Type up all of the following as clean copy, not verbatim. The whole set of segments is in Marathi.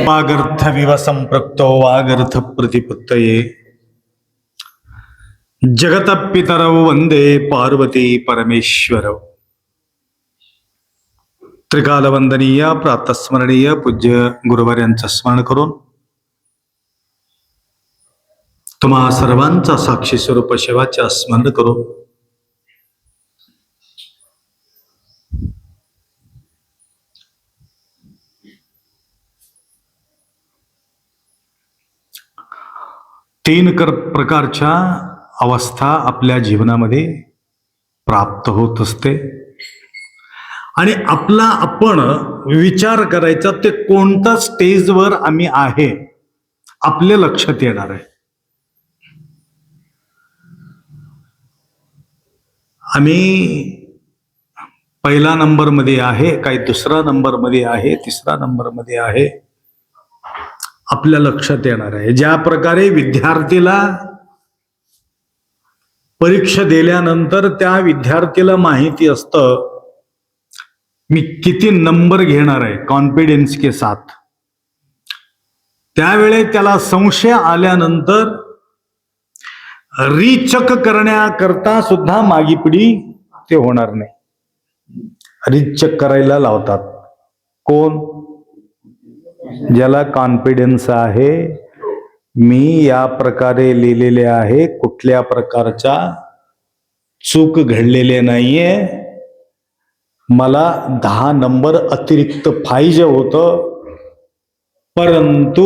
वागर्थविव संपृक्तो वागर्थ प्रतिपत्तये जगतपितरौ वंदे पार्वती परमेश्वरौ. त्रिकालवंदनीय प्रातस्मरणीय पूज्य गुरुवर्यांचं स्मरण करून तुम्हा सर्वांचा साक्षी स्वरूप शिवाचे स्मरण करू. तीन प्रकारच्या अवस्था आपल्या जीवनामध्ये प्राप्त होत असते आणि आपला आपण विचार करायचा ते कोणत्या स्टेजवर आम्ही आहे आपल्या लक्षात येणार आहे. आम्ही पहिला नंबर मध्ये आहे, काही दुसरा नंबर मध्ये आहे, तिसरा नंबर मध्ये आहे, आपल्या लक्षात येणार आहे. ज्या प्रकारे विद्यार्थीला परीक्षा दिल्यानंतर त्या विद्यार्थीला माहिती असतं मी किती नंबर घेणार आहे कॉन्फिडेन्स के साथ. त्यावेळी त्याला संशय आल्यानंतर रिचक करण्याकरता सुद्धा मागीपुढी ते होणार नाही. रिचक करायला लावतात. कोण? ज्याला कॉन्फिडन्स आहे मी या प्रकारे लिहिलेले आहे, कुठल्या प्रकारच्या चूक घडलेले नाहीये, मला 10 नंबर अतिरिक्त पाहिजे होतं, परंतु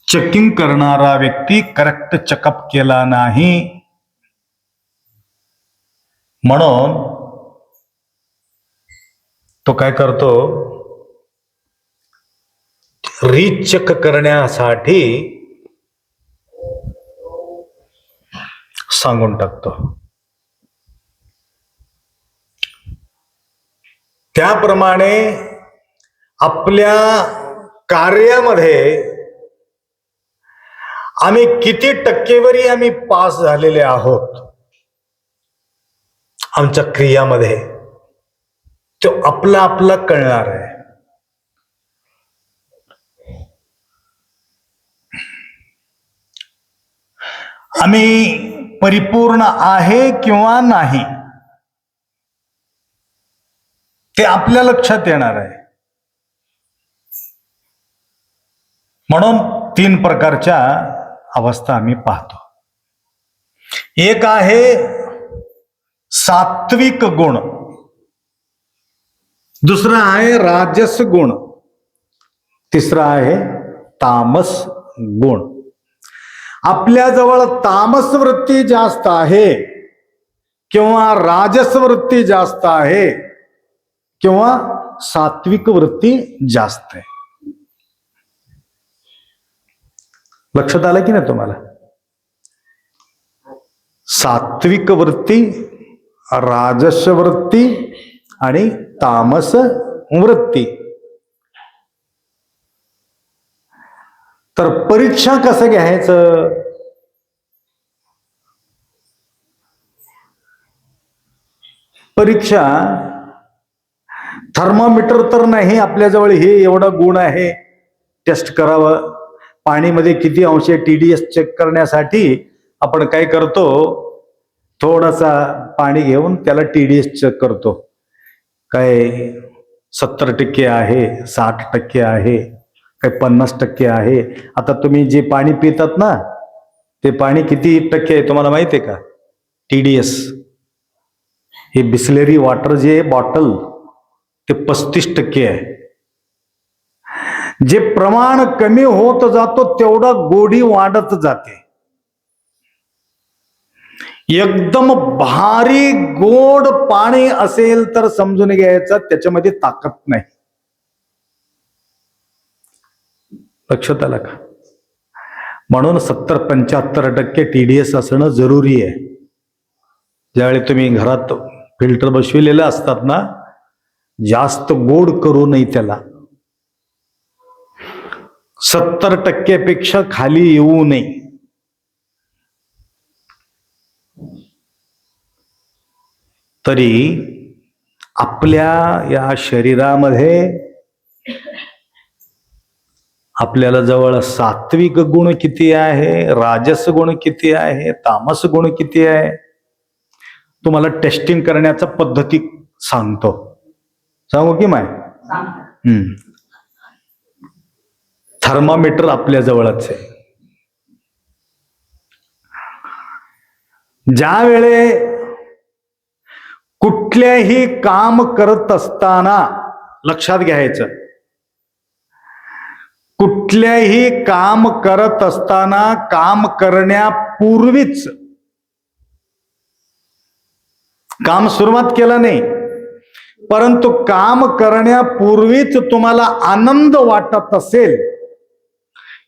चेकिंग करणारा व्यक्ती करेक्ट चेकअप केला नाही, म्हणून तो काय करतो, रिचेक करण्यासाठी सांगून टाकतो. त्याप्रमाणे आपल्या कार्यामध्ये आम्ही किती टक्केवारी आम्ही पास झालेले आहोत आमच्या क्रियामध्ये, तो आपला आपला कळणार आहे. आम्ही परिपूर्ण आहे किंवा नाही ते आपल्या लक्षात येणार आहे. म्हणून 3 प्रकारच्या अवस्था आम्ही पाहतो. एक आहे सात्विक गुण, दुसरा आहे राजस गुण, तिसरा आहे तामस गुण. आपल्याजवळ तामस वृत्ती जास्त आहे किंवा राजस वृत्ती जास्त आहे किंवा सात्विक वृत्ती जास्त आहे. लक्षात आलं की नाही तुम्हाला? सात्विक वृत्ती, राजस वृत्ती आणि तामस वृत्ती. तर परीक्षा कसं घ्यायचं? परीक्षा थर्मामीटर तर नाही आपल्याजवळ, हे एवढा गुण आहे टेस्ट करावं. पाणीमध्ये किती अंश TDS चेक करण्यासाठी आपण काय करतो, थोडासा पाणी घेऊन त्याला TDS चेक करतो. काय 70% आहे, 60% आहे, काही 50% आहे. आता तुम्ही जे पाणी पितात ना, ते पाणी किती टक्के आहे तुम्हाला माहिती आहे का? TDS. हे बिस्लेरी वॉटर जे बॉटल ते 35% आहे. जे प्रमाण कमी होत जातो तेवढा गोडी वाढत जाते. एकदम भारी गोड पाणी असेल तर समजून घ्यायचं त्याच्यामध्ये ताकद नाही. लक्षात आलं का? म्हणून 70-75% TDS असणं जरुरी आहे. ज्यावेळी तुम्ही घरात फिल्टर बसविलेले असतात ना, जास्त गोड करू नये त्याला. 70% पेक्षा खाली येऊ नये. तरी आपल्या या शरीरामध्ये आपल्याला जवळ सात्विक गुण किती आहे, राजस गुण किती आहे, तामस गुण किती आहे, तुम्हाला टेस्टिंग करण्याच्या पद्धती सांगतो. सांगू की माय? थर्मामीटर आपल्या जवळच आहे. ज्या वेळे कुठल्याही काम करत असताना लक्षात घ्यायचं, कुठल्याही काम करत असताना काम करण्यापूर्वीच, काम सुरुवात केलं नाही परंतु काम करण्यापूर्वीच तुम्हाला आनंद वाटत असेल,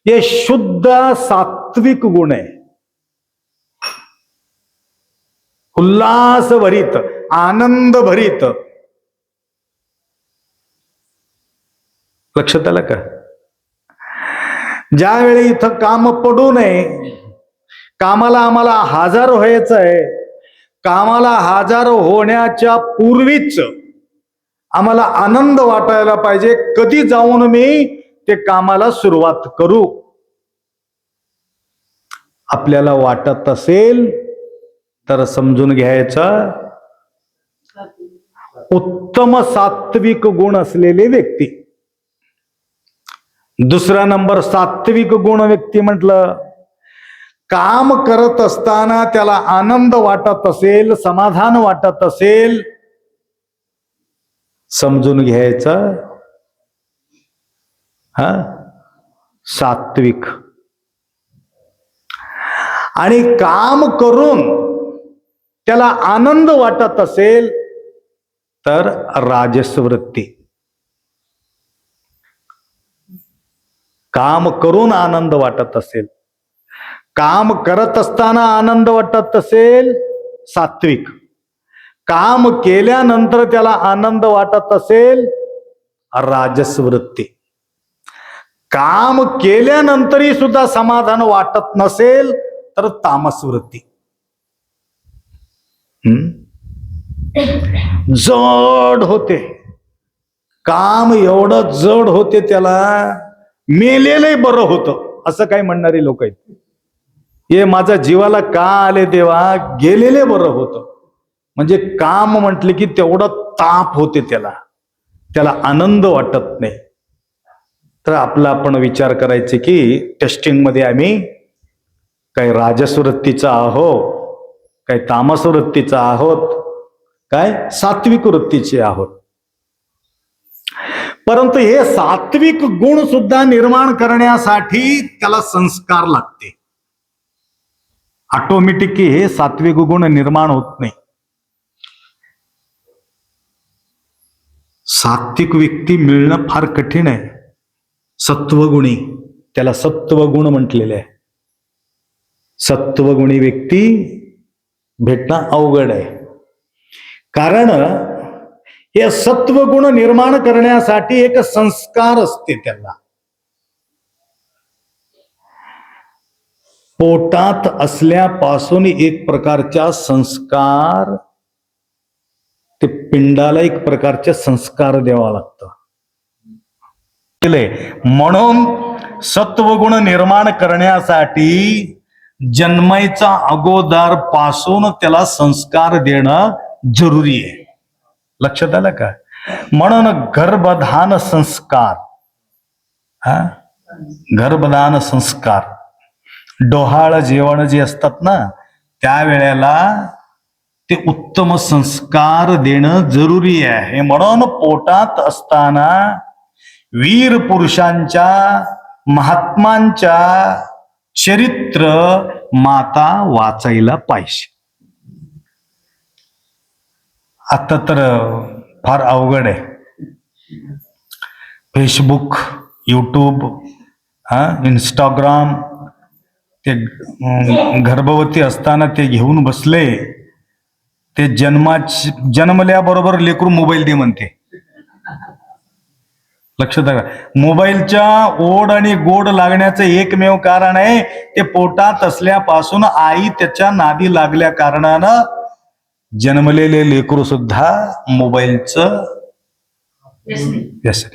हे शुद्ध सात्विक गुण आहे. उल्हास भरीत, आनंद भरीत. लक्षात आलं का? ज्यावेळी इथं काम पडू नये, कामाला आम्हाला हजर व्हायचं आहे, कामाला हजर होण्याच्या पूर्वीच आम्हाला आनंद वाटायला पाहिजे. कधी जाऊन मी ते कामाला सुरुवात करू. आपल्याला वाटत असेल तर समजून घ्यायचं, उत्तम सात्विक गुण असलेले व्यक्ती. दुसरा नंबर सात्विक गुण व्यक्ती म्हटलं, काम करत असताना त्याला आनंद वाटत असेल, समाधान वाटत असेल, समजून घ्यायचं सात्विक. आणि काम करून त्याला आनंद वाटत असेल तर राजस वृत्ती. काम करून आनंद वाटत असेल, काम करत असताना आनंद वाटत असेल सात्विक, काम केल्यानंतर त्याला आनंद वाटत असेल राजस वृत्ती, काम केल्यानंतरही सुद्धा समाधान वाटत नसेल तर तामस वृत्ती. जड होते काम, एवढं जड होते त्याला मेलेलंही बरं होतं असं काही म्हणणारे लोक आहेत. हे माझ्या जीवाला का आले देवा, गेलेले बरं होतं. म्हणजे काम म्हटले की तेवढं ताप होते त्याला आनंद वाटत नाही. तर आपला आपण विचार करायचे की टेस्टिंग मध्ये आम्ही काही राजस वृत्तीचा आहोत, काही तामस वृत्तीचा आहोत, काय सात्विक वृत्तीचे आहोत. परंतु हे सात्विक गुण सुद्धा निर्माण करण्यासाठी त्याला संस्कार लागते. ऑटोमॅटिक हे सात्विक गुण निर्माण होत नाही. सात्विक व्यक्ती मिळणं फार कठीण आहे. सत्वगुणी, त्याला सत्वगुण म्हटलेले आहे. सत्वगुणी व्यक्ती भेटणं अवघड आहे. कारण हे सत्वगुण निर्माण करण्यासाठी एक संस्कार असते. त्याला पोटात असल्यापासून एक प्रकारचा संस्कार, ते पिंडाला एक प्रकारचे संस्कार द्यावा लागतं. म्हणून सत्वगुण निर्माण करण्यासाठी जन्मायचा अगोदर पासून त्याला संस्कार देणं जरुरी आहे. लक्षात आलं का? म्हणून गर्भधान संस्कार, गर्भधान संस्कार, डोहाळ जेवण जे असतात ना, त्यावेळेला ते उत्तम संस्कार देणं जरुरी आहे. म्हणून पोटात असताना वीर पुरुषांच्या, महात्मांच्या चरित्र माता वाचायला पाहिजे. आता तर फार अवघड आहे. फेसबुक, युट्यूब, इंस्टाग्राम, ते गर्भवती असताना ते घेऊन बसले. ते जन्मल्याबरोबर लेकरू मोबाईल दे म्हणते. लक्षात आलं? मोबाईलच्या ओढ आणि गोड लागण्याचं एकमेव कारण आहे ते पोटात असल्यापासून आई त्याच्या नादी लागल्या कारणानं जन्मलेले लेकरू सुद्धा मोबाईलचं व्यसन.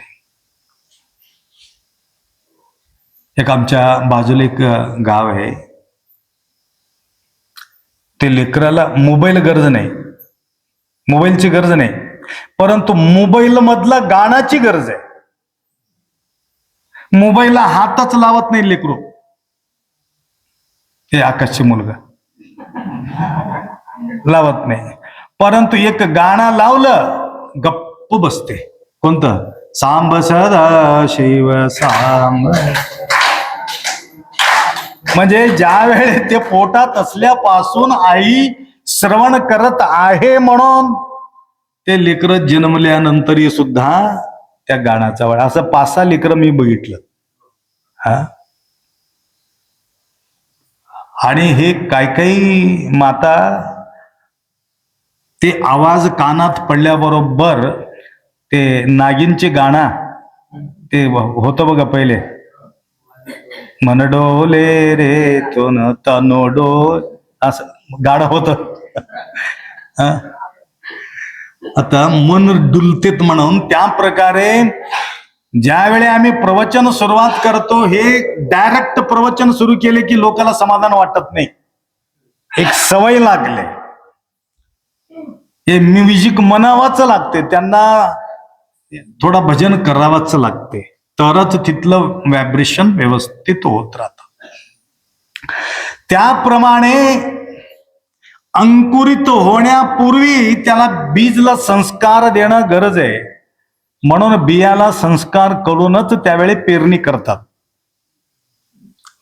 एक आमच्या बाजूला एक गाव आहे, ते लेकराला मोबाईल गरज नाही, मोबाईलची गरज नाही, परंतु मोबाईल मधला गाण्याची गरज आहे. मोबाईलला हातच लावत नाही लेकरू. हे आकाशची मुलगा लावत नाही, परंतु एक गाणं लावलं गप्प बसते. कोणतं? सांब सदा शिव सांब. म्हणजे ज्या वेळेस ते पोटात असल्यापासून आई श्रवण करत आहे म्हणून ते लेकरं जन्मल्यानंतरही सुद्धा त्या गाण्याचा वेळ. असं 5-6 लेकरं मी बघितलं. आणि हे काही माता ते आवाज कानात पडल्याबरोबर ते नागिनचे गाणं ते होतं बघा पहिले, मन डोले रे तोन तनो डोल, असं गाणं होत. आता मन डुलतेत म्हणून त्या प्रकारे ज्यावेळी आम्ही प्रवचन सुरुवात करतो, हे डायरेक्ट प्रवचन सुरू केले की लोकांना समाधान वाटत नाही. एक सवय लागले, हे म्युझिक म्हणावाच लागते, त्यांना थोडा भजन करावाच लागते, तरच तिथलं व्हायब्रेशन व्यवस्थित होत राहतं. त्याप्रमाणे अंकुरित होण्यापूर्वी त्याला बीजला संस्कार देणं गरज आहे. म्हणून बियाला संस्कार करूनच त्यावेळी पेरणी करतात.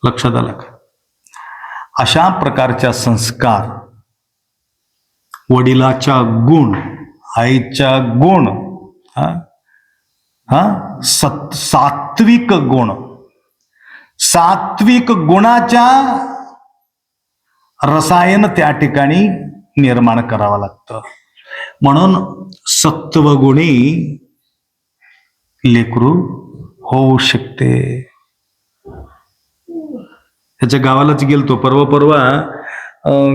लक्षात आलं का? अशा प्रकारच्या संस्कार, वडिलाचा गुण, आईचा गुण, सात्विक गुण, सात्विक गुणाच्या रसायन त्या ठिकाणी निर्माण करावं लागतं. म्हणून सत्वगुणी लेकरू होऊ शकते. त्याच्या गावालाच गेलतो परवा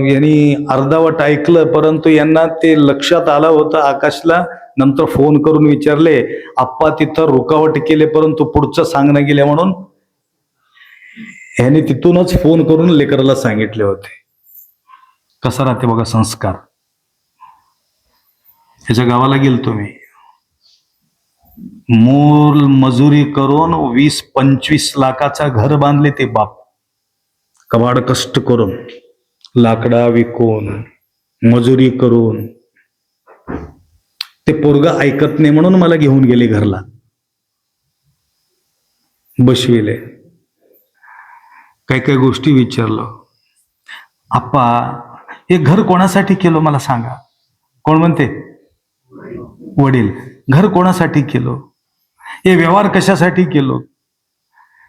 यांनी अर्धावट ऐकलं, परंतु यांना ते लक्षात आलं होतं आकाशला. नंतर फोन करून विचारले, आप्पा तिथं रुकावट केले परंतु पुढचं सांगणं गेले, म्हणून ह्याने तिथूनच फोन करून लेकराला सांगितले होते. कसा राहते बघा संस्कार. त्याच्या गावाला गेलतो मी, मोल मजुरी करून 20-25 लाखाचा घर बांधले ते बाप, कबाड कष्ट करून, लाकडा विकून, मजुरी करून. ते पोरग ऐकत नाही म्हणून मला घेऊन गेले घरला, बसविले, काही काही गोष्टी विचारलं. आप्पा हे घर कोणासाठी केलं मला सांगा. कोण म्हणते? वडील. घर कोणासाठी केलं? हे व्यवहार कशासाठी केलो?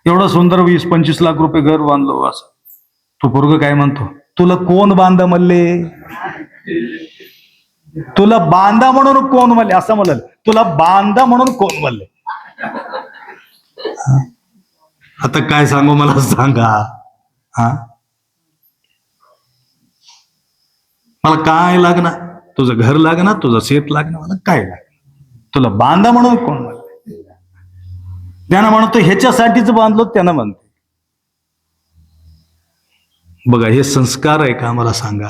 एवढं सुंदर 20-25 लाख रुपये घर बांधलो असं. तो पोरग काय म्हणतो, तुला कोण बांधा म्हणले? तुला बांधा म्हणून कोण म्हणले? असं म्हणलं, तुला बांधा म्हणून कोण म्हणले? आता काय सांगू मला सांगा. मला काय लागणार? तुझं घर लागणार, तुझं शेत लागणार, मला काय लागणार? तुला बांधा म्हणून कोण म्हणले? त्यानं म्हणतो ह्याच्यासाठीच बांधलो, त्यानं म्हणते. बघा हे संस्कार आहे का मला सांगा.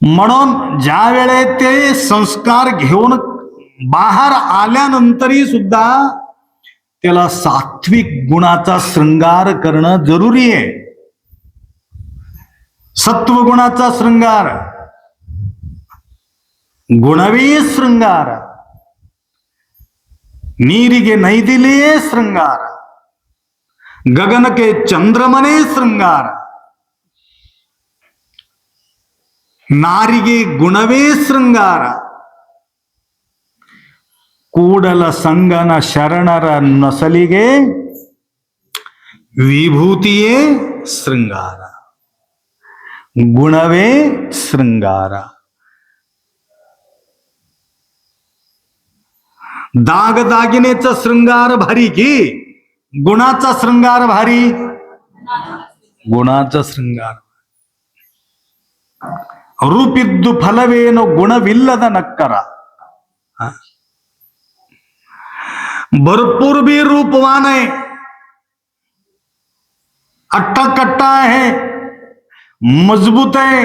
म्हणून ज्या वेळे ते संस्कार घेऊन बाहेर आल्यानंतरही सुद्धा त्याला सात्विक गुणाचा शृंगार करणं जरुरी आहे. सत्वगुणाचा शृंगार, गुणवे शृंगार, नीರಿಗೆ नैदिले शृंगार, गगन के चंद्रमने शृंगार, ನಾರಿಗೆ ಗುಣವೇ ಶೃಂಗಾರ, ಕೂಡಲ ಸಂಗನ ಶರಣರ ನೊಸಲಿಗೆ ವಿಭೂತಿಯೇ ಶೃಂಗಾರ, ಗುಣವೇ ಶೃಂಗಾರ. दागदागिनेचा शृंगार भारी की गुणाचा शृंगार भारी? गुणाचा शृंगार. ರೂಪಿದ್ದು ಫಲವೇನು ಗುಣವಿಲ್ಲದ ನಕ್ಕರ. भरपूर भी रूपवान है, अट्टा कट्टा है, मजबूत है,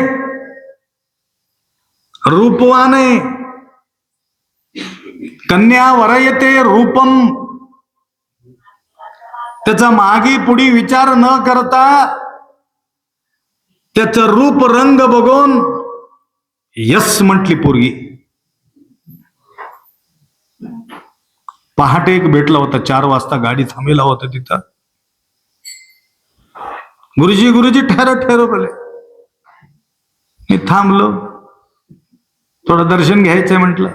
रूपवान है. कन्या वरयते रूपम. त्याचा मागे पुढी विचार न करता त्याचं रूप रंग बघून यस म्हटली पोरगी. पहाटे एक भेटला होता, 4 वाजता गाडी थांबेला होता तिथं. गुरुजी गुरुजी ठहरो ठहरो बोले. मी थांबलो, थोडं दर्शन घ्यायचंय म्हटलं.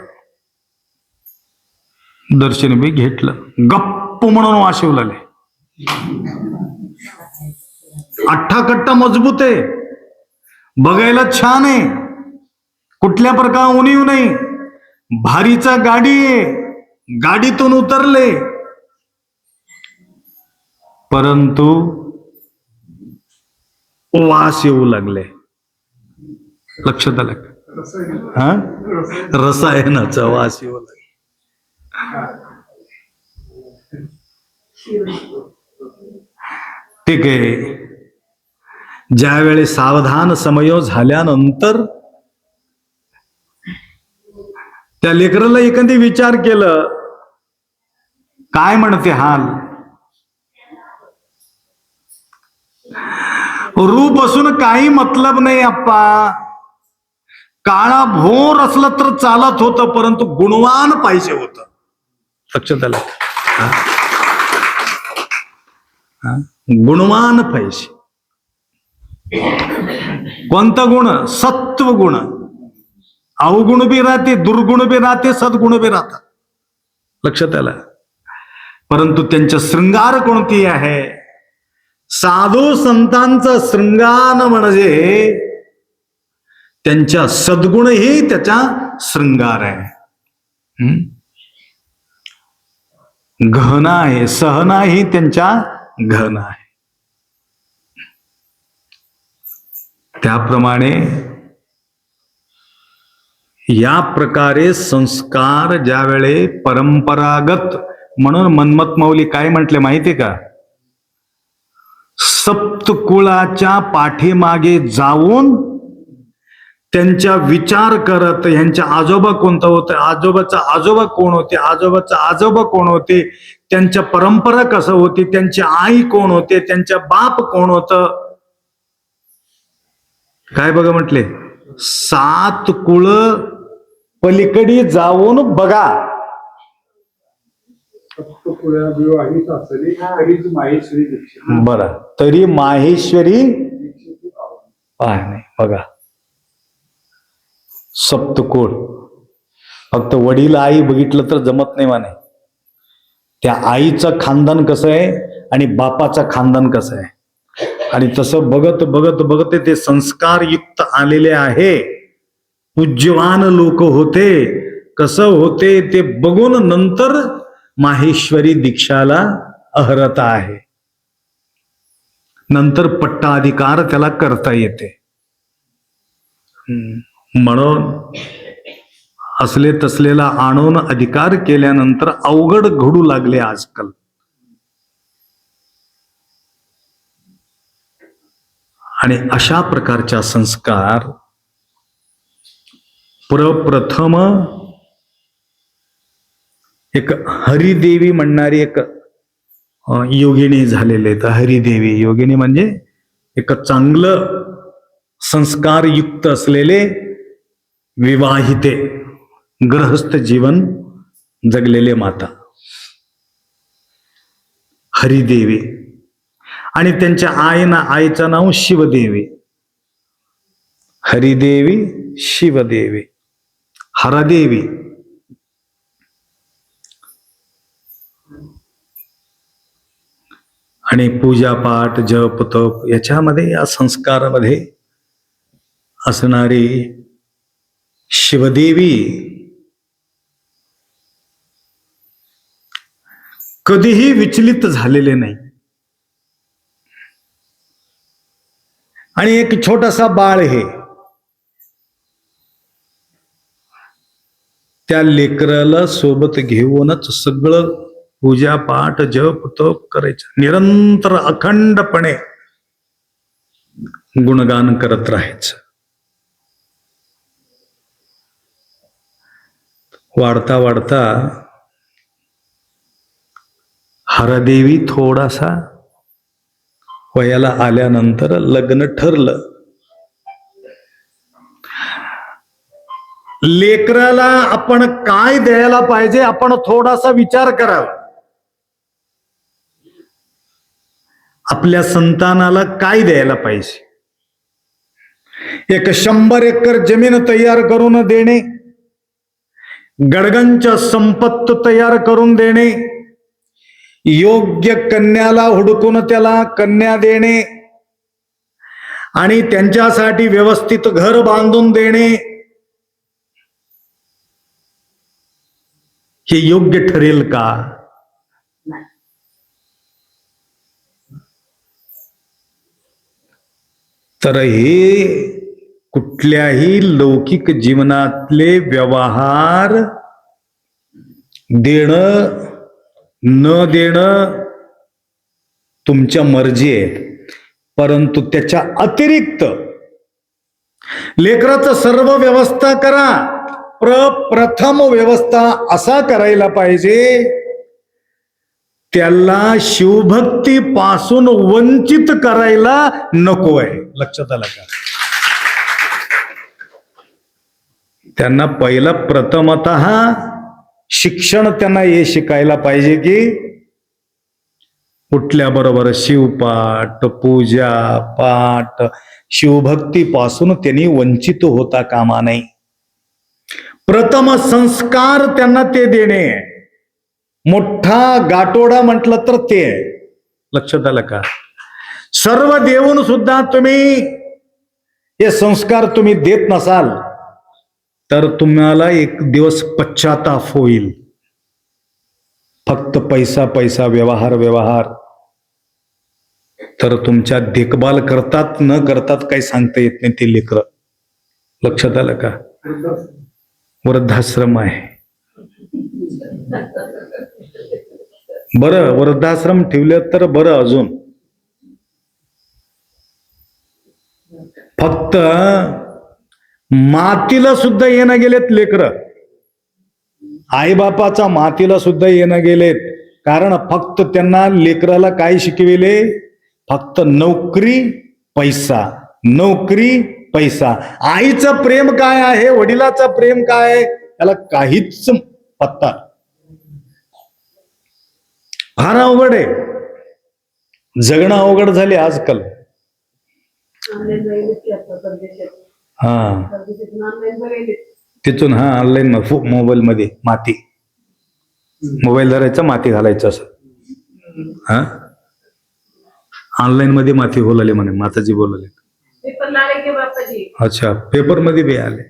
दर्शन बी घेतलं. गप्प म्हणून वाशिवले. अठ्ठाकट्टा मजबूत आहे, बघायला छान आहे, कुठल्या प्रकार उणीव नाही, भारीचा गाडी आहे. गाडीतून उतरले, परंतु वास येऊ लागले. लक्षात आलं का? रसायनाचा वास येऊ लागला. ठीक आहे. ज्यावेळी सावधान समय झाल्यानंतर त्या लेकराला एखादी विचार केलं, काय म्हणते हाल, रूप असून काही मतलब नाही आप्पा, काळा भोर असलं तर चालत होतं, परंतु गुणवान पाहिजे होत. लक्षात आलं? गुणवान पाहिजे. कोणता गुण? सत्व गुण. अवगुण बी राहते, दुर्गुण बी राहते, सद्गुण बी राहतात. लक्षात आलं? परंतु त्यांच्या शृंगार कोणती आहे? साधू संतांचा शृंगार म्हणजे त्यांच्या सद्गुणही त्याचा शृंगार आहे. गहना आहे, सहना ही त्यांच्या गहना आहे. त्याप्रमाणे या प्रकारे संस्कार ज्यावेळे परंपरागत, म्हणून मन्मथ माऊली काय म्हटले माहितीये का? सप्तकुळाच्या पाठीमागे जाऊन त्यांच्या विचार करत, यांच्या आजोबा कोणतं होतं, आजोबाचा आजोबा कोण होते, आजोबाचा आजोबा कोण होते, त्यांच्या परंपरा कसं होती, त्यांची आई कोण होते, त्यांच्या बाप कोण होतं, काय बघा म्हटले, 7 कुळ पलीकडे जाऊन बघा. बरं, तरी माहेश्वरी नाही बघा. सप्तकुळ फक्त वडील आई बघितलं तर जमत नाही माने. त्या आईचं खानदान कसं आहे आणि बापाचं खानदान कसं आहे, आणि तसं बघत बघत बघत ते संस्कार युक्त आलेले आहे. पूज्यवान लोक होते, कसं होते ते बघून नंतर माहेश्वरी दीक्षाला अर्हता आहे. नंतर पट्टाधिकार त्याला करता येते. म्हणून असले तसलेला आणून अधिकार केल्यानंतर अवघड घडू लागले आजकाल. आणि अशा प्रकारच्या संस्कार प्रथम एक हरिदेवी म्हणणारी एक योगिनी झालेले आहेत. हरिदेवी योगिनी म्हणजे एक चांगलं संस्कारयुक्त असलेले विवाहिते, गृहस्थ जीवन जगलेले माता हरिदेवी. आणि त्यांच्या आईचं नाव शिवदेवी. हरिदेवी, शिवदेवी, हरदेवी. आणि पूजापाठ, जप, तप याच्यामध्ये, या संस्कारामध्ये असणारी शिवदेवी कधीही विचलित झालेले नाही. आणि एक छोटासा बाळ हे त्या लेकराला सोबत घेऊनच सगळं पूजा पाठ जप तप करायचं, निरंतर अखंडपणे गुणगान करत राहायचं. वाढता वाढता हरदेवी थोडासा वयाला आल्यानंतर लग्न ठरलं. लेकराला आपण काय द्यायला पाहिजे, आपण थोडासा विचार करावा. आपल्या संतानाला काय द्यायला पाहिजे. एक 100 एकर जमीन तयार करून देणे, गडगंच संपत्त तयार करून देणे, योग्य कन्याला हुडकून त्याला कन्या देणे, आणि त्यांच्यासाठी व्यवस्थित घर बांधून देणे, हे योग्य ठरेल का? तर हे कुठल्याही लौकिक जीवनातले व्यवहार देणं न देणं तुमच्या मर्जी आहे, परंतु त्याच्या अतिरिक्त लेकराचं सर्व व्यवस्था करा. प्रथम व्यवस्था असा करायला पाहिजे, त्याला शिवभक्तीपासून वंचित करायला नको आहे. लक्षात आलं का? त्यांना पहिला प्रथमतः शिक्षण त्यांना हे शिकायला पाहिजे की उठल्याबरोबर शिवपाठ, पूजा पाठ, शिवभक्तीपासून त्यांनी वंचित होता कामा नये. प्रथम संस्कार त्यांना ते देणे. मोठा गाठोडा म्हटलं तर ते आहे. लक्षात आलं का? सर्व देऊन सुद्धा तुम्ही हे संस्कार तुम्ही देत नसाल तर तुम्हाला एक दिवस पश्चाताप होईल. फक्त पैसा पैसा, व्यवहार व्यवहार, तर तुमच्या देखभाल करतात न करतात काही सांगता येत नाही ते लेकरं. लक्षात आलं का? वृद्धाश्रम आहे. बरं, वृद्धाश्रम ठेवले तर बरं. अजून फक्त मातीला सुद्धा येणं गेलेत लेकरं. आईबापाचा मातीला सुद्धा येणं गेलेत. कारण फक्त त्यांना लेकराला काय शिकविले? फक्त नोकरी पैसा, नोकरी पैसा. आईचं प्रेम काय आहे, वडिलाचं प्रेम काय आहे, त्याला काहीच पत्ता. फार अवघड आहे. जगणं अवघड झाले आजकाल. हा, तिथून हा ऑनलाईन मोबाईल मध्ये माती, मोबाईल धरायचा माती घालायचं असं. हा, ऑनलाईन मध्ये माती बोलाले म्हणे, माताजी बोलाले. अच्छा, पेपर मध्ये बी आले,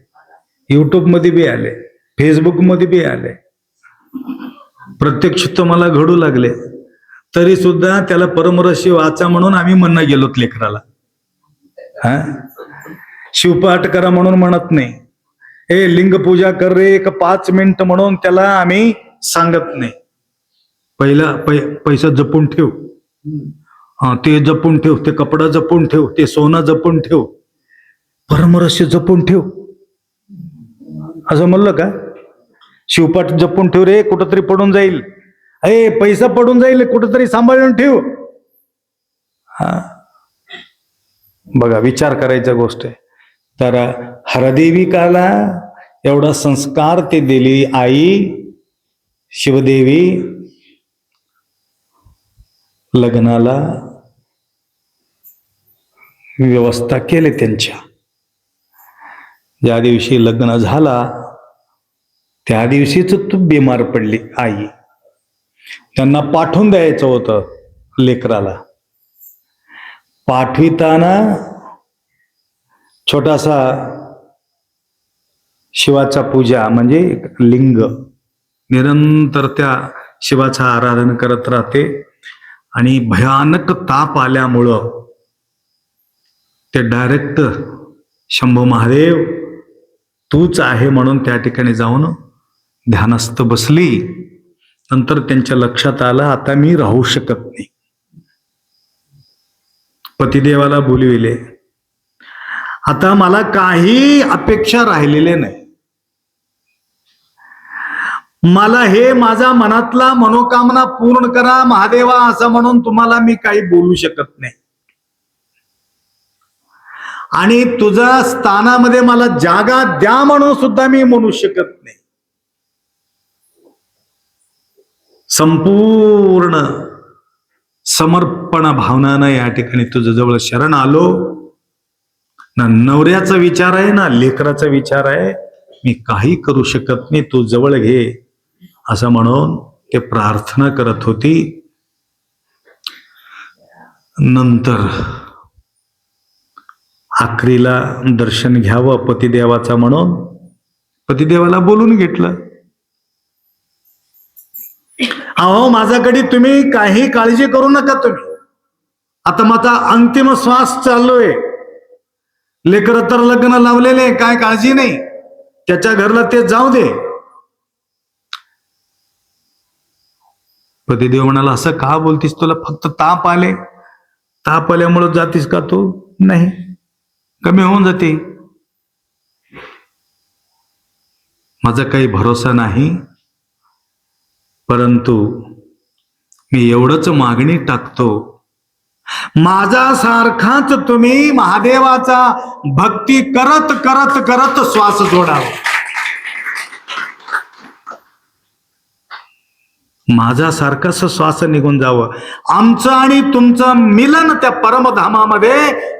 युट्यूब मध्ये बी आले, फेसबुक मध्ये बी आले. प्रत्यक्ष तुम्हाला घडू लागले तरी सुद्धा त्याला परमरशी वाचा म्हणून आम्ही म्हणणं गेलोत लेकराला. हा, शिवपाठ करा म्हणून म्हणत नाही. हे लिंग पूजा कर रे एक 5 मिनिट म्हणून त्याला आम्ही सांगत नाही. पहिला पैसा जपून ठेव, ते जपून ठेव, ते कपडा जपून ठेव, ते सोनं जपून ठेव, परमरस्य जपून ठेव असं म्हणलं का? शिवपाठ जपून ठेव रे, कुठंतरी पडून जाईल. अरे पैसा पडून जाईल, कुठंतरी सांभाळून ठेव. हा, बघा, विचार करायचा गोष्ट आहे. तर हरदेविकाला एवढा संस्कार ते दिली आई शिवदेवी. लग्नाला व्यवस्था केले त्यांच्या. ज्या दिवशी लग्न झाला त्या दिवशीच तू बिमार पडली आई. त्यांना पाठवून द्यायचं होतं लेकराला. पाठविताना छोटासा शिवाचा पूजा म्हणजे लिंग, निरंतर त्या शिवाचा आराधन करत राहते. आणि भयानक ताप आल्यामुळं ते डायरेक्ट शंभू महादेव तूच आहे म्हणून त्या ठिकाणी जाऊन ध्यानस्थ बसली. नंतर त्यांच्या लक्षात आलं आता मी राहू शकत नाही. पतिदेवाला बोलविले, आता मला काही अपेक्षा राहिलेले नाही. मला हे माझा मनातला मनोकामना पूर्ण करा महादेवा असं म्हणून तुम्हाला मी काही बोलू शकत नाही. आणि तुझ्या स्थानामध्ये मला जागा द्या म्हणून सुद्धा मी म्हणू शकत नाही. संपूर्ण समर्पण भावनानं या ठिकाणी तुझ्या जवळ शरण आलो. ना नवऱ्याचा विचार आहे ना लेकराचा विचार आहे, मी काही करू शकत नाही, तू जवळ घे असं म्हणून ते प्रार्थना करत होती. नंतर आखरीला दर्शन घ्यावं पतिदेवाचा म्हणून पतिदेवाला बोलून घेतलं. अहो माझ्याकडे तुम्ही काही काळजी करू नका. तुम्ही आता माझा अंतिम श्वास चाललोय. लेकर तर लग्न लावलेले, काय काळजी नाही, त्याच्या घरला ते जाऊ दे. पतिदेव म्हणाला, असं का बोलतीस? तुला फक्त ताप आले, ताप आल्यामुळे जातीस का तू? नाही, कमी होऊन जाते. माझा काही भरोसा नाही, परंतु मी एवढंच मागणी टाकतो, माझा सारखाच तुम्ही महादेवाचा भक्ती करत करत करत श्वास जोडावा. माझा सारखाच श्वास निघून जावं. आमचं आणि तुमचं मिलन त्या परमधामामध्ये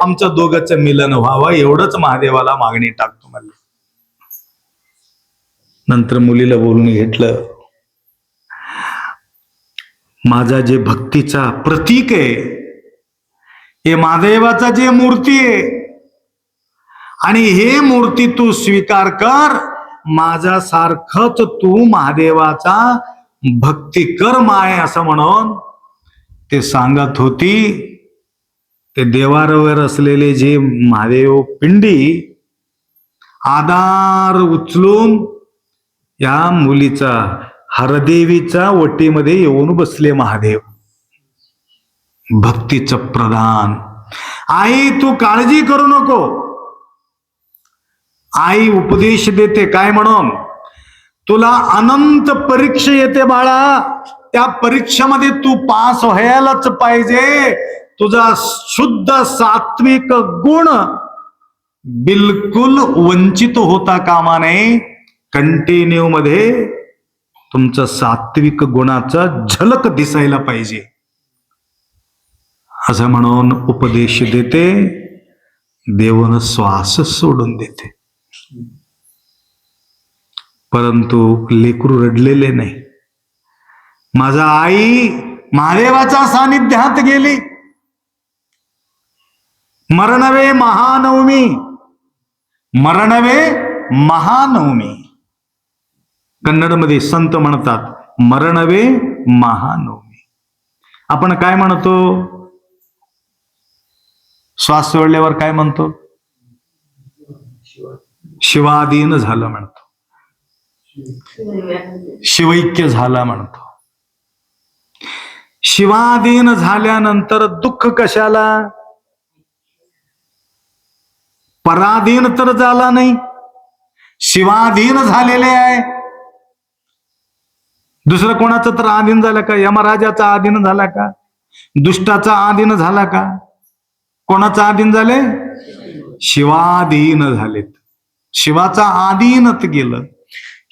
आमचं दोघंचं मिलन व्हावं, एवढंच महादेवाला मागणी टाकतो. मला नंतर मुलीला बोलून घेतलं, माझा जे भक्तीचा प्रतीक आहे, हे महादेवाचा जे मूर्ती आहे, आणि हे मूर्ती तू स्वीकार कर. माझा सारखंच तू महादेवाचा भक्ती कर माय, असं म्हणून ते सांगत होती. ते देवाऱ्यावर असलेले जे महादेव पिंडी आधार उचलून या मुलीचा हरदेवीचा वटीमध्ये येऊन बसले महादेव. भक्तीचं प्रदान. आई तू काळजी करू नको. आई उपदेश देते काय म्हणून, तुला अनंत परीक्षा येते बाळा, त्या परीक्षेमध्ये तू पास व्हायलाच पाहिजे. तुझा शुद्ध सात्विक गुण बिलकुल वंचित होता कामा नये. कंटिन्यू मध्ये तुमचं सात्विक गुणाचा झलक दिसायला पाहिजे, असं म्हणून उपदेश देते. देवन श्वास सोडून देते. परंतु लेकरू रडलेले नाही. माझा आई महादेवाच्या सानिध्यात गेली. मरणवे महानवमी, मरणवे महानवमी. कन्नडमध्ये संत म्हणतात मरणवे महानवमी. आपण काय म्हणतो? श्वास सोडल्यावर काय म्हणतो? शिवाधीन झालं म्हणतो, शिवैक्य झाला म्हणतो. शिवाधीन झाल्यानंतर दुःख कशाला? पराधीन तर झाला नाही, शिवाधीन झालेले आहे. दुसरं कोणाचं तर अधीन झालं का? यमराजाचा अधीन झाला का? दुष्टाचा अधीन झाला का? कोणाचा अधीन झाले? शिवाधीन झालेत. शिवाचा अधीनत गेलं.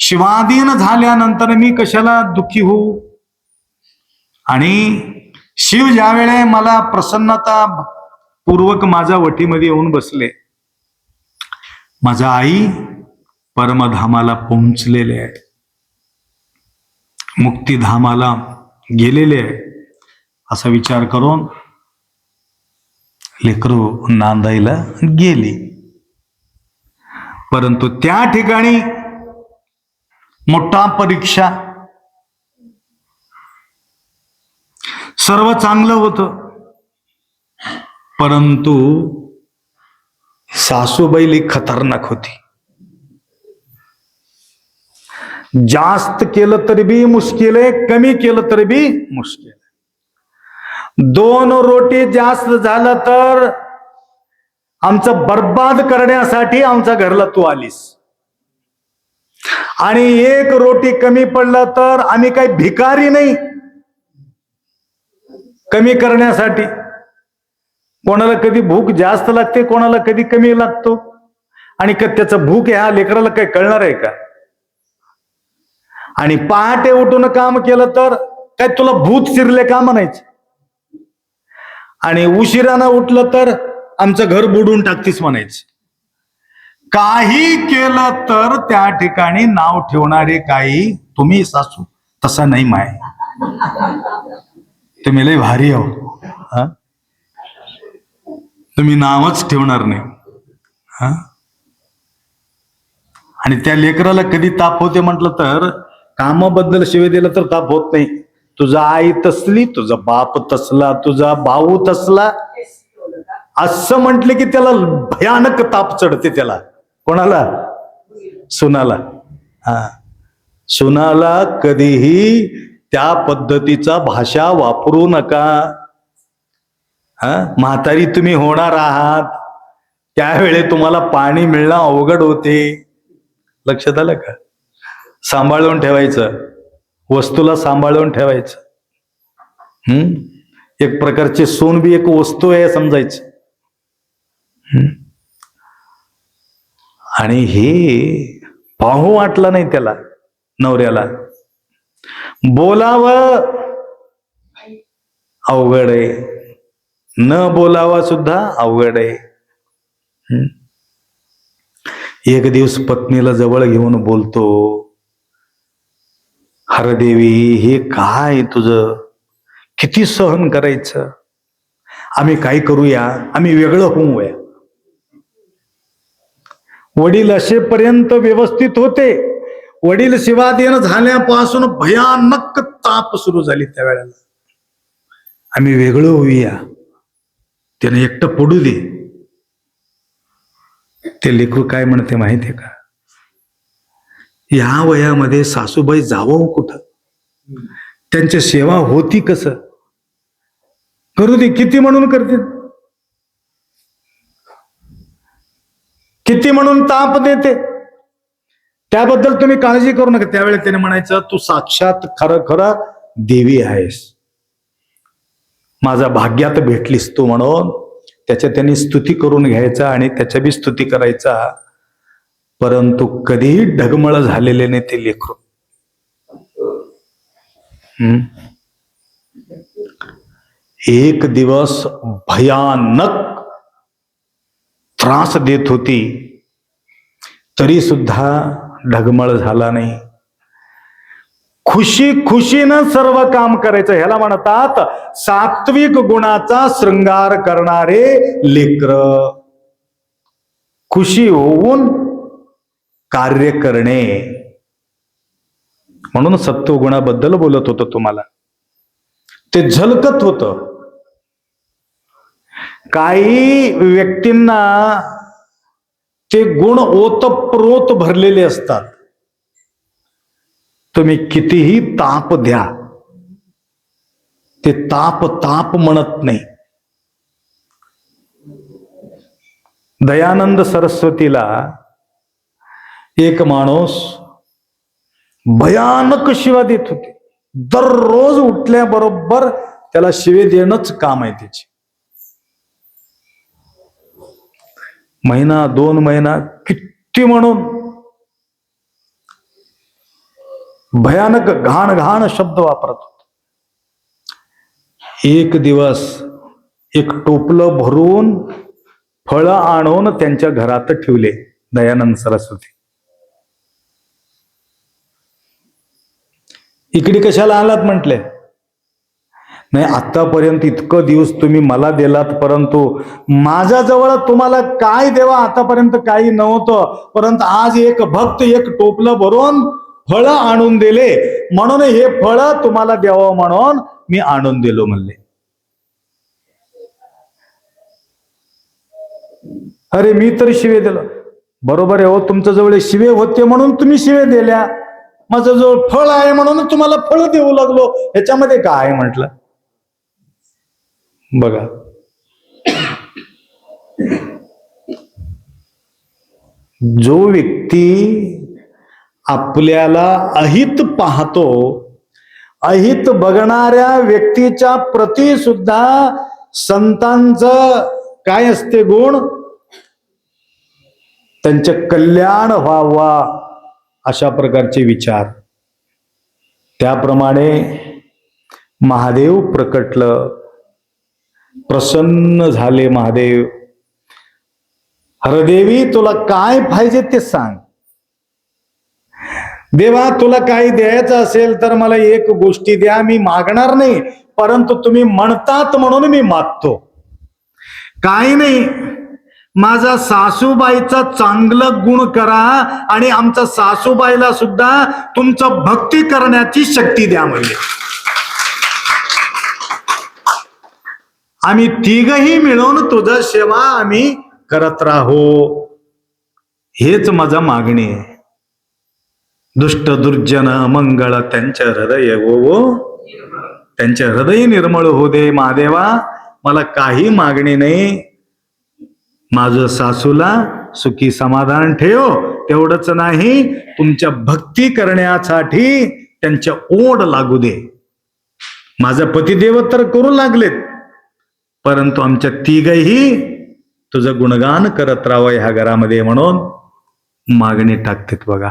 शिवाधीन झाल्यानंतर मी कशाला दुःखी होऊ? आणि शिव ज्यावेळे मला प्रसन्नता पूर्वक माझ्या वटीमध्ये येऊन बसले, माझा आई परमधामाला पोहोचलेले आहे, मुक्तिधामाला गेलेले आहे, असा विचार करून लेकरू नांदायला गेली. परंतु त्या ठिकाणी मोठा परीक्षा. सर्व चांगलं होतं, परंतु सासूबाई लई खतरनाक होती. जास्त केलं तरी बी मुश्किल आहे, कमी केलं तरी बी मुश्किल आहे. 2 रोटी जास्त झालं तर आमचं बर्बाद करण्यासाठी आमच्या घरला तू आलीस, आणि 1 रोटी कमी पडलं तर आम्ही काही भिकारी नाही कमी करण्यासाठी. कोणाला कधी भूक जास्त लागते, कोणाला कधी कमी लागतो, आणि त्याचं भूक ह्या लेकराला काही कळणार आहे का? आणि पहाटे उठून काम केलं तर काय तुला भूत शिरले का म्हणायचं, आणि उशिरानं उठलं तर आमचं घर बुडून टाकतीस म्हणायचं. काही केलं तर त्या ठिकाणी नाव ठेवणारे काही तुम्ही सासू, तसा नाही माय, तुम्ही लय भारी आहो, तुम्ही नावच ठेवणार नाही. आणि त्या लेकराला कधी ताप होते म्हटलं तर कामाबद्दल शिवे दिलं तर ताप होत नाही. तुझा आई तसली, तुझा बाप तसला, तुझा भाऊ तसला, असं म्हटले की त्याला भयानक ताप चढते. त्याला कोणाला? सुनाला. सुनाला कधीही त्या पद्धतीचा भाषा वापरू नका. म्हातारी तुम्ही होणार आहात, त्यावेळी तुम्हाला पाणी मिळणं अवघड होते. लक्षात आलं का? सांभाळून ठेवायचं, वस्तूला सांभाळून ठेवायचं. एक प्रकारचे सोन बी एक वस्तू आहे समजायचं. आणि हे पाहू वाटलं नाही त्याला, नवऱ्याला. बोलावं अवघड आहे, न बोलावं सुद्धा अवघड आहे. एक दिवस पत्नीला जवळ घेऊन बोलतो, हरदेवी, हे काय तुझं, किती सहन करायचं? आम्ही काय करूया, आम्ही वेगळं होऊया. वडील असेपर्यंत व्यवस्थित होते. वडील शिवाधीन झाल्यापासून भयानक ताप सुरू झाली. त्यावेळेला आम्ही वेगळं होऊया, त्याने एकटं पडू दे. ते लेकरू काय म्हणते माहितीये का? या वयामध्ये सासूबाई जावं कुठं, त्यांची सेवा होती कसं? करू दे, किती म्हणून करते, किती म्हणून ताप देते, त्याबद्दल तुम्ही काळजी करू नका. त्यावेळेस त्याने म्हणायचं, तू साक्षात खरं खरं देवी आहेस, माझा भाग्यात भेटलीस तू, म्हणून त्याच्या त्यांनी स्तुती करून घ्यायचा आणि त्याच्या बी स्तुती करायचा. परंतु कधीही ढगमळ झालेले नाही ते लेकरू. एक दिवस भयानक त्रास देत होती, तरी सुद्धा ढगमळ झाला नाही. खुशी खुशीनं सर्व काम करायचं. ह्याला म्हणतात सात्विक गुणाचा शृंगार करणारे लेकर. खुशी होऊन कार्य करणे. म्हणून सत्वगुणाबद्दल बोलत होतो तुम्हाला. ते झलकत होतं. काही व्यक्तींना ते गुण ओतप्रोत भरलेले असतात. तुम्ही कितीही ताप द्या, ते ताप ताप म्हणत नाही. दयानंद सरस्वतीला एक माणूस भयानक शिवा देत होते. दररोज उठल्याबरोबर त्याला शिवे देणंच काम आहे त्याचे. महिना 2 महिना किती म्हणून भयानक घाण घाण शब्द वापरत होते. एक दिवस एक टोपलं भरून फळं आणून त्यांच्या घरात ठेवले दयानंद सरस्वती. इकडे कशाला आलात म्हटले. नाही, आतापर्यंत इतकं दिवस तुम्ही मला दिलात, परंतु माझ्याजवळ तुम्हाला काय देवा आतापर्यंत काही नव्हतं, परंतु आज एक भक्त एक टोपलं भरून फळं आणून दिले, म्हणून हे फळं तुम्हाला द्यावं म्हणून मी आणून दिलो म्हणले. अरे मी तर शिवे दिलं. बरोबर आहे हो, तुमच्या जवळ शिवे होते म्हणून तुम्ही शिवे दिल्या. माझं जवळ फळ आहे म्हणून तुम्हाला फळ देऊ लागलो. ह्याच्यामध्ये काय म्हटलं बघा. जो व्यक्ती आपल्याला अहित पाहतो, अहित बघणाऱ्या व्यक्तीच्या प्रती सुद्धा संतांचं काय असते गुण, त्यांचे कल्याण व्हावा अशा प्रकारचे विचार. त्याप्रमाणे महादेव प्रकटलं, प्रसन्न झाले महादेव. हरदेवी तुला काय पाहिजे ते सांग. देवा तुला काही द्यायचं असेल तर मला एक गोष्टी द्या, मी मागणार नाही, परंतु तुम्ही म्हणतात म्हणून मी मागतो. काही नाही, माझा सासूबाईचा चांगलं गुण करा आणि आमच्या सासूबाईला सुद्धा तुमचं भक्ती करण्याची शक्ती द्या म्हणजे. आम्ही तिघही मिळून तुझा सेवा आम्ही करत राहू, हेच माझा मागणी आहे. दुष्ट दुर्जन मंगळ त्यांच्या हृदय हो, त्यांचे हृदय निर्मळ होऊ दे. महादेवा मला काही मागणी नाही, माझं सासूला सुखी समाधान ठेव. तेवढंच नाही, तुमच्या भक्ती करण्यासाठी त्यांच्या ओढ लागू दे. माझा पतिदेव तर करू लागलेत, परंतु आमच्या तिघही तुझं गुणगान करत राहावं ह्या घरामध्ये म्हणून मागणी टाकतात बघा.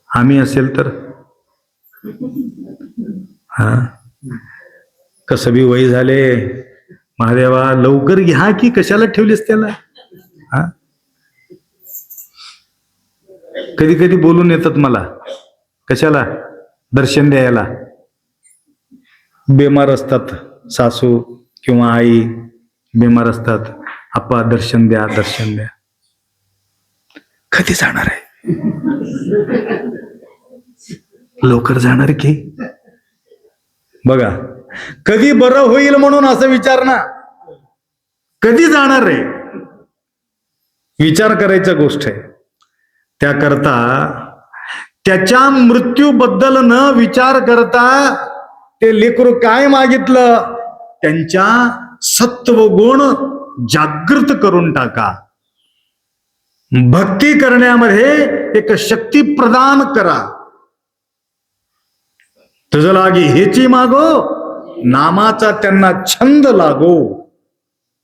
आम्ही असेल तर कसं बी वय झाले, महादेवा लवकर घ्या की कशाला ठेवलीस त्याला. कधी कधी बोलून येतात मला, कशाला दर्शन द्यायला. बेमार असतात सासू किंवा आई, बेमार असतात, आप्पा दर्शन द्या दर्शन द्या. कधी जाणार आहे, लवकर जाणार की बघा. कधी बरं होईल म्हणून असं विचार ना, कधी जाणार आहे विचार करायचा गोष्ट आहे. त्याकरता त्याच्या मृत्यूबद्दल न विचार करता ते लेकरू काय मागितलं, त्यांच्या सत्वगुण जागृत करून टाका. भक्ती करण्यामध्ये एक शक्ती प्रदान करा. तुझं लागी हेची मागो, नामाचा त्यांना छंद लागो,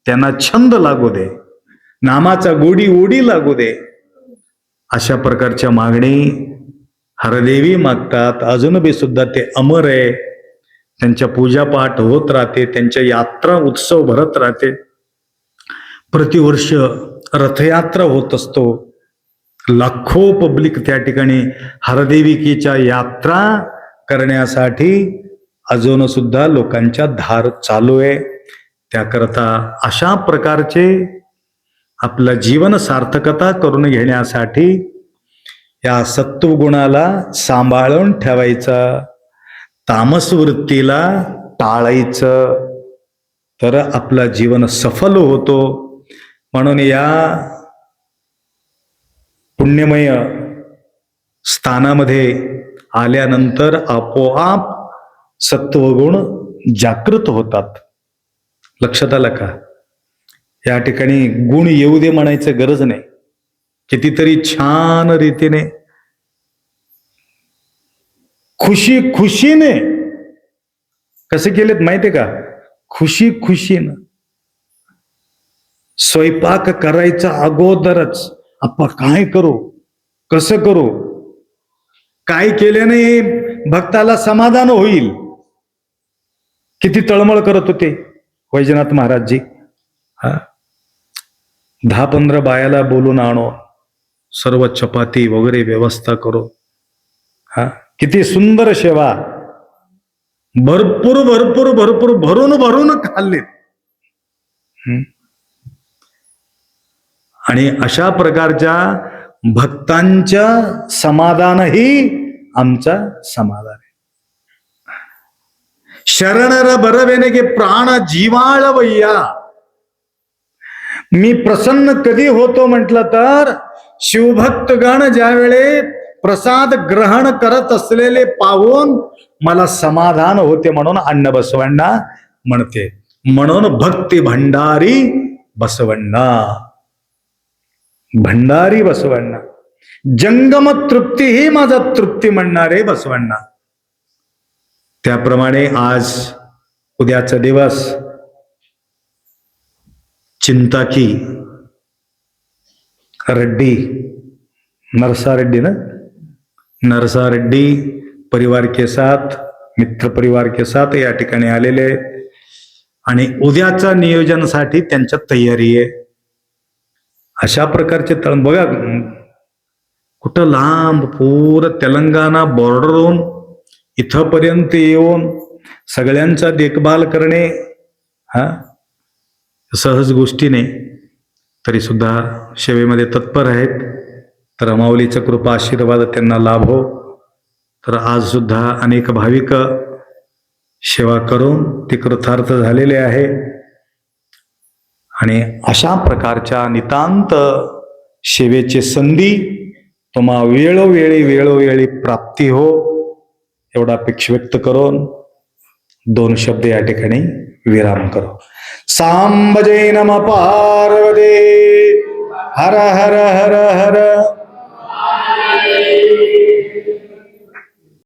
त्यांना छंद लागू दे, नामाचा गोडी ओढी लागू दे. अशा प्रकारच्या मागणी हरदेवी मागतात. अजून बी सुद्धा ते अमर आहे, त्यांच्या पूजापाठ होत राहते, त्यांच्या यात्रा उत्सव भरत राहते. प्रतिवर्ष रथयात्रा होत असतो, लाखो पब्लिक त्या ठिकाणी हरदेविकेच्या यात्रा करण्यासाठी अजून सुद्धा लोकांच्या धार चालू आहे. त्याकरता अशा प्रकारचे आपलं जीवन सार्थकता करून घेण्यासाठी या सत्वगुणाला सांभाळून ठेवायचं, तामस वृत्तीला टाळायचं, तर आपलं जीवन सफल होतो. म्हणून या पुण्यमय स्थानामध्ये आल्यानंतर आपोआप सत्वगुण जागृत होतात. लक्षात आलं का? या ठिकाणी गुण येऊ दे म्हणायचं गरज नाही. कितीतरी छान रीतीने खुशीने कसे केलेत माहितीये का? खुशीनं स्वयंपाक करायचा अगोदरच आपण काय करू, कसं करू, काय केल्याने भक्ताला समाधान होईल, किती तळमळ करत होते वैजनाथ महाराजजी. 10-15 बायाला बोलून आणो, सर्व चपाती वगैरे व्यवस्था करो. किती सुंदर सेवा, भरपूर भरपूर भरपूर भरून खाल्ले. आणि अशा प्रकारच्या भक्तांच्या समाधानही आमचा समाधान आहे. शरणर बरवेने प्राण जीवाळवय्या. मी प्रसन्न कधी होतो म्हटलं तर शिवभक्तगण ज्यावेळे प्रसाद ग्रहण करत असलेले पाहून मला समाधान होते, म्हणून अण्ण बसवण्णा म्हणते. म्हणून भक्ती भंडारी बसवण्णा, भंडारी बसवण्णा. जंगम तृप्ती ही माझा तृप्ती म्हणणारे बसवण्णा. त्याप्रमाणे आज उद्याचा दिवस चिंताकी रेड्डी, नरसा रेड्डी ना, नरसा रेड्डी परिवार के साथ, मित्र परिवार के साथ या ठिकाणी आलेले आणि उद्याच्या नियोजनासाठी त्यांच्या तयारी आहे. अशा प्रकारचे तळ बघा, कुठं लांब पूर्ण तेलंगणा बॉर्डरहून इथपर्यंत येऊन सगळ्यांचा देखभाल करणे सहज गोष्टी नाही. तरी सुद्धा सेवेमध्ये तत्पर आहेत. तर माऊलीचा कृपा आशीर्वाद त्यांना लाभो. तर आज सुद्धा अनेक भाविक सेवा करून ते कृतार्थ झालेले आहे. आणि अशा प्रकारच्या नितांत सेवेची संधी तुम्हा वेळोवेळी प्राप्ती हो, एवढा अपेक्षा व्यक्त करून 2 शब्द या ठिकाणी विराम करो. सांब जय नम पार्वती हर हर हर हर